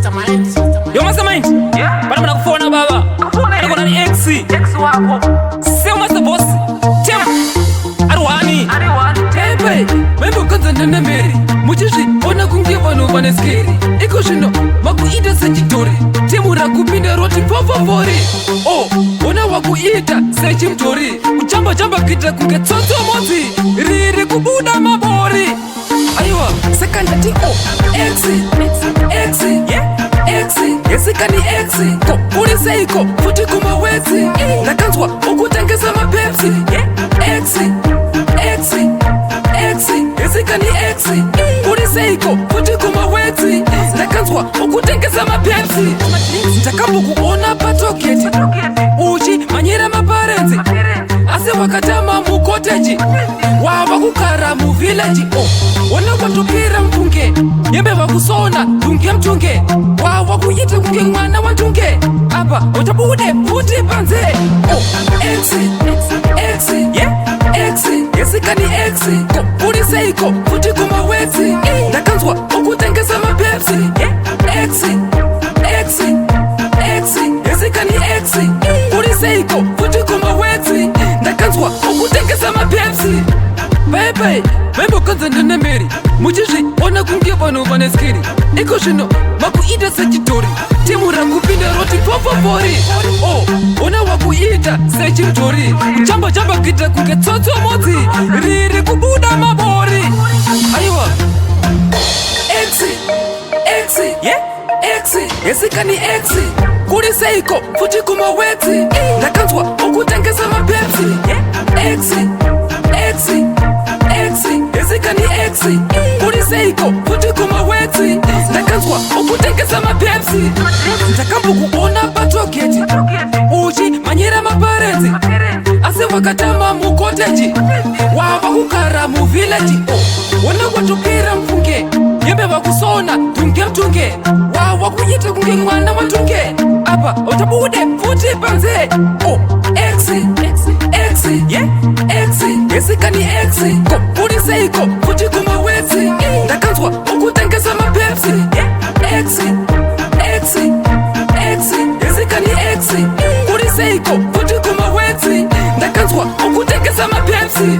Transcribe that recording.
Yo Pasmor Ent, bana mna kufona baba. Niko na ex wako. Sio master boss. Tem. Arwani. Tepe. Membo kanza nene meri. Mujishi ona kungia vano vaneskeri. Iko shino makuida sechitori. Temu rakupinda roti fofofori. Oh, ona wakuita sechi mtori. Uchamba chamba kita kuketsonto mozi. Riri kubuda mabori. Aywa, sekanda tiko. Exi, yeah. Yesikani exi, ko Kurisei ko futi kumawezi. Nakanzwa ukutengeza mapepsi. Exi, yesikani exi, Kurisei ko futi kumawezi. Nakanzwa ukutengeza mapepsi. Ntakambu kuona patoketi, uchi manyira maparenzi. Ase wakatama mukoteji, wawa kukara mu village. Wana watupira mpunge, yembe wakusona tunge mtunge. Wawa kuyite kunge mwana watunge. Apa utabude futi panze. Exi, yesikani exi, ko Kurisei ko futi kumawezi. Nakanzwa ukutengeza mapepsi. Exi, yesikani exi, Kurisei ko futi kumawezi. Nakanzwa ukutengeza mapepsi. Bye, membo kanza nene meri. Mujishi ona kungia vano vaneskeri. Iko shino makuida sechitori. Timu rakupinda roti fofofori. Oh, ona wakuita sechi mtori. Chamba kita kuketsotso mozi. Riri kubuda mabori. Aywa. Exi, yeah. Yesikani exi, Kurisei ko futi kumawezi. Nakanzwa ukutengeza mapepsi. Exi, yesikani exi, Kurisei ko futi kumawezi. Nakanzwa ukutengeza mapepsi. Ntakambu kuona patoketi, uchi manyira maparenzi. Ase wakatama mukoteji, wawa kukara mu village. Wana watupira mfunge, yembe wakusona tunge mtunge. Wawa kuyite kunge mwana watunge. Apa utabude futi panze. Exi, yesikani exi, ko Kurisei ko futi kumawezi. Nakanzwa ukutengeza mapepsi. Exi, yesikani exi, Kurisei ko futi kumawezi. Nakanzwa ukutengeza mapepsi.